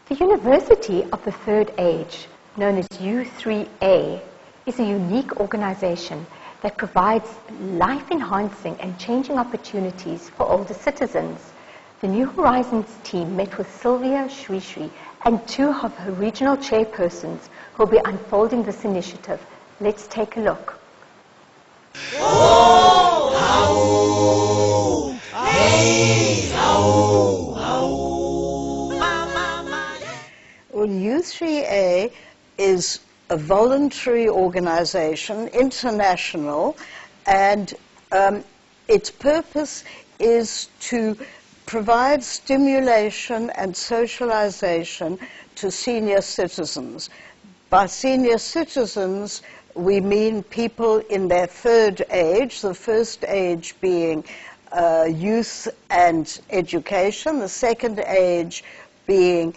The University of the Third Age, known as U3A, is a unique organization that provides life-enhancing and changing opportunities for older citizens. The New Horizons team met with Sylvia Shri and two of her regional chairpersons who will be unfolding this initiative. Let's take a look. Well, U3A is a voluntary organization, international, and its purpose is to provide stimulation and socialization to senior citizens. By senior citizens, we mean people in their third age, the first age being youth and education, the second age being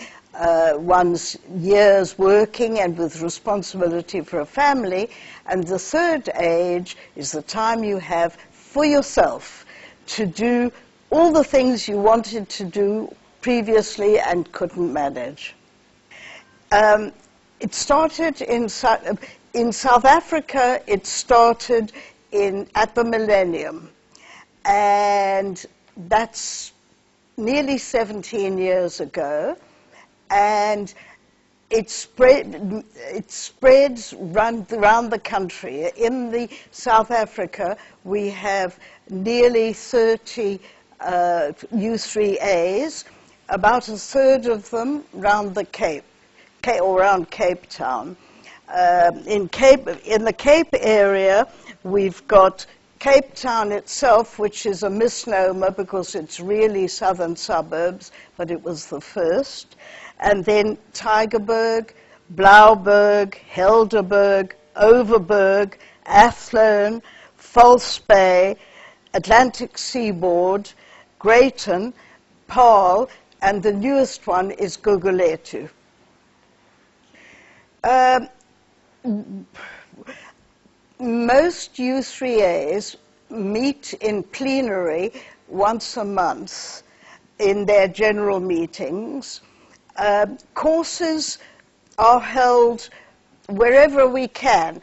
one's years working and with responsibility for a family, and the third age is the time you have for yourself to do all the things you wanted to do previously and couldn't manage. It started in South Africa. It started at the millennium, and that's nearly 17 years ago. And it spreads around the country. In South Africa, we have nearly 30 U3As, about a third of them around the Cape, or around Cape Town. In the Cape area, we've got Cape Town itself, which is a misnomer because it's really southern suburbs, but it was the first. And then Tygerberg, Blouberg, Helderberg, Overberg, Athlone, False Bay, Atlantic Seaboard, Greyton, Paarl, and the newest one is Gugulethu. Most U3As meet in plenary once a month in their general meetings. Courses are held wherever we can,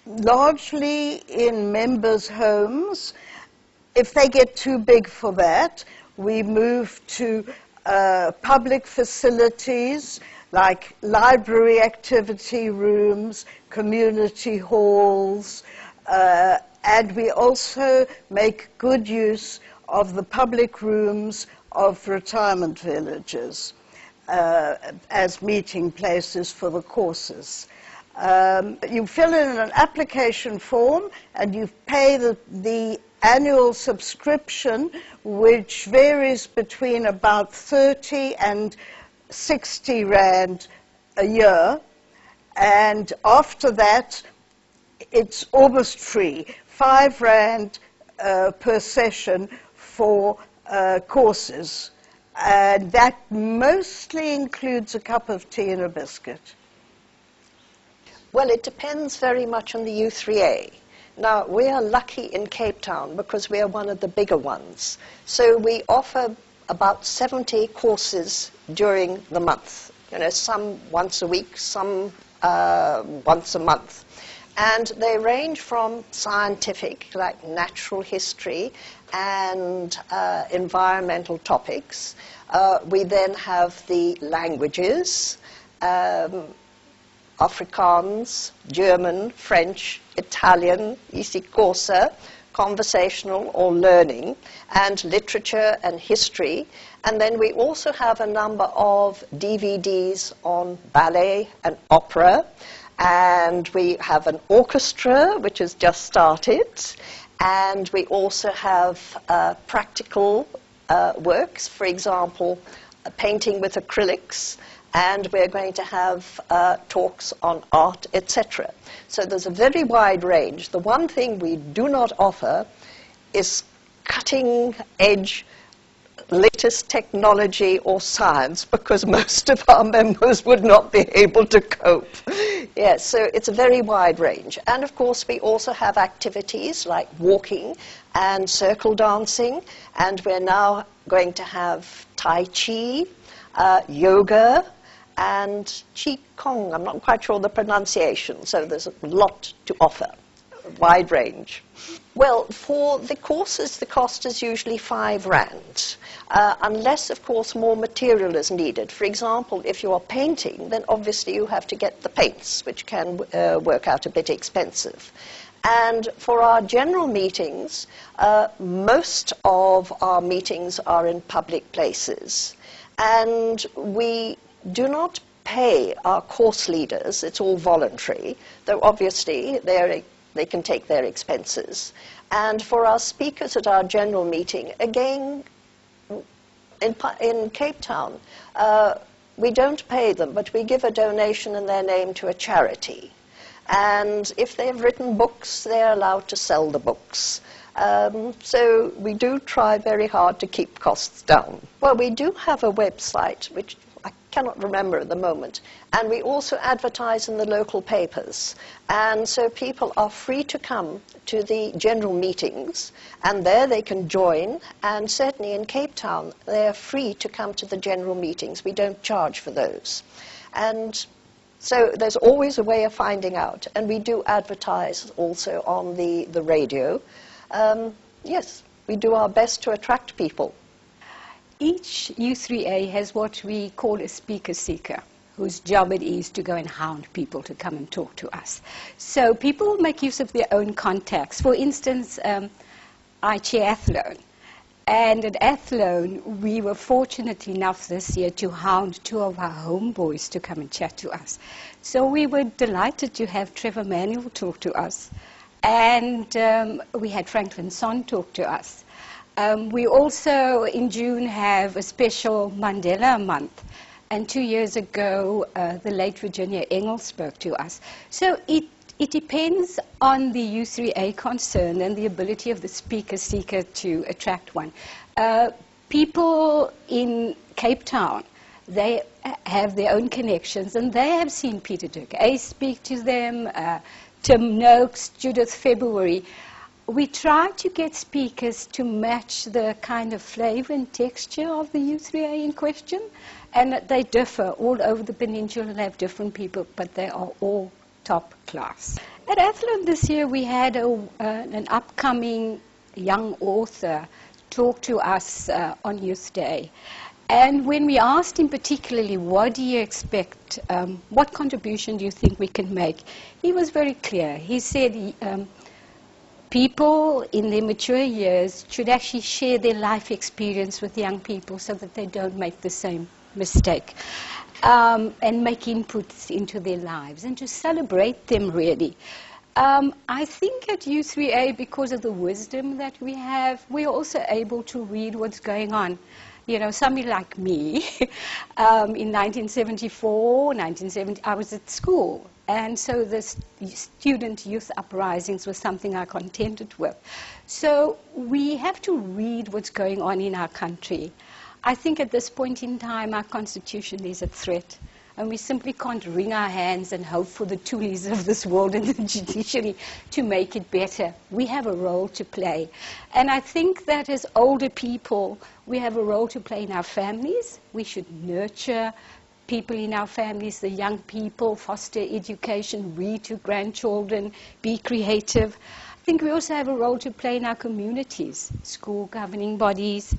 largely in members' homes. If they get too big for that, we move to public facilities like library activity rooms, community halls, and we also make good use of the public rooms of retirement villages as meeting places for the courses. You fill in an application form and you pay the annual subscription, which varies between about 30 and 60 Rand a year, and after that it's almost free, 5 Rand per session for courses, and that mostly includes a cup of tea and a biscuit. Well, it depends very much on the U3A. Now, we are lucky in Cape Town because we are one of the bigger ones. So we offer about 70 courses during the month. You know, some once a week, some once a month. And they range from scientific, like natural history, and environmental topics. We then have the languages, Afrikaans, German, French, Italian, easy corsa, conversational or learning, and literature and history. And then we also have a number of DVDs on ballet and opera. And we have an orchestra, which has just started. And we also have practical works, for example, painting with acrylics. And we're going to have talks on art, etc. So there's a very wide range. The one thing we do not offer is cutting-edge, latest technology or science, because most of our members would not be able to cope. Yes, so it's a very wide range. And of course, we also have activities like walking and circle dancing, and we're now going to have Tai Chi, yoga, and Qigong. I'm not quite sure the pronunciation, so there's a lot to offer, a wide range. Well, for the courses, the cost is usually R5, unless, of course, more material is needed. For example, if you are painting, then obviously you have to get the paints, which can work out a bit expensive. And for our general meetings, most of our meetings are in public places. And we do not pay our course leaders. It's all voluntary, though obviously they can take their expenses. And for our speakers at our general meeting, again, in Cape Town, we don't pay them, but we give a donation in their name to a charity. And if they've written books, they're allowed to sell the books. So we do try very hard to keep costs down. Well, we do have a website, which I cannot remember at the moment, and we also advertise in the local papers. And so people are free to come to the general meetings, and there they can join. And certainly in Cape Town, they're free to come to the general meetings. We don't charge for those. And so there's always a way of finding out. And we do advertise also on the radio. Yes, we do our best to attract people. Each U3A has what we call a speaker seeker, whose job it is to go and hound people to come and talk to us. So people make use of their own contacts. For instance, I chair Athlone. And at Athlone, we were fortunate enough this year to hound 2 of our homeboys to come and chat to us. So we were delighted to have Trevor Manuel talk to us. And we had Frank Vinson talk to us. We also, in June, have a special Mandela month. And 2 years ago, the late Virginia Engel spoke to us. So it depends on the U3A concern and the ability of the speaker seeker to attract one. People in Cape Town, they have their own connections, and they have seen Peter Dirk-A speak to them, Tim Noakes, Judith February. We try to get speakers to match the kind of flavor and texture of the U3A in question, and they differ all over the peninsula. They have different people, but they are all top class. At Athlone this year, we had an upcoming young author talk to us on Youth Day. And when we asked him particularly, what do you expect, what contribution do you think we can make, he was very clear. He said people in their mature years should actually share their life experience with young people so that they don't make the same mistake, and make inputs into their lives and to celebrate them, really. I think at U3A, because of the wisdom that we have, we're also able to read what's going on. You know, somebody like me, in 1974, 1970, I was at school. And so the student youth uprisings was something I contended with. So we have to read what's going on in our country. I think at this point in time, our constitution is a threat. And we simply can't wring our hands and hope for the toolies of this world and the judiciary to make it better. We have a role to play. And I think that as older people, we have a role to play in our families. We should nurture people in our families, the young people, foster education, read to grandchildren, be creative. I think we also have a role to play in our communities, school governing bodies,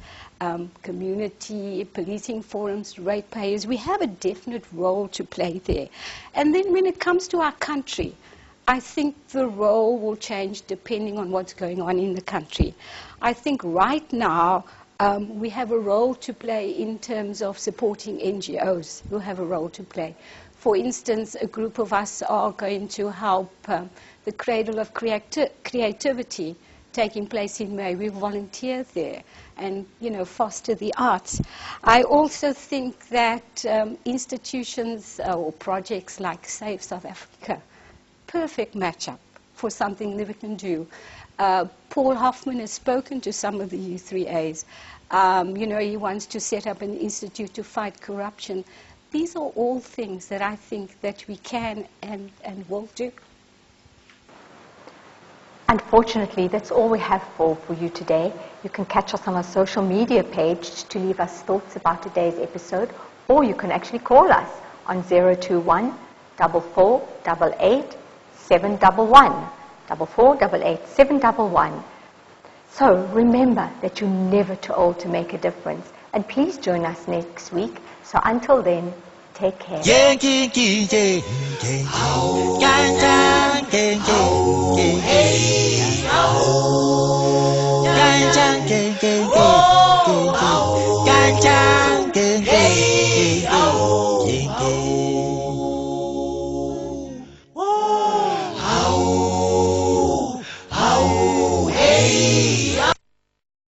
community policing forums, ratepayers. We have a definite role to play there. And then when it comes to our country, I think the role will change depending on what's going on in the country. I think right now we have a role to play in terms of supporting NGOs who have a role to play. For instance, a group of us are going to help the Cradle of Creativity taking place in May. We volunteer there and, you know, foster the arts. I also think that institutions or projects like Save South Africa, perfect matchup for something that we can do. Paul Hoffman has spoken to some of the U3As. You know, he wants to set up an institute to fight corruption. These are all things that I think that we can and will do. Unfortunately, that's all we have for you today. You can catch us on our social media page to leave us thoughts about today's episode, or you can actually call us on 021 4488 711. 4488 711. So remember that you're never too old to make a difference. And please join us next week. So until then, take care. Hey,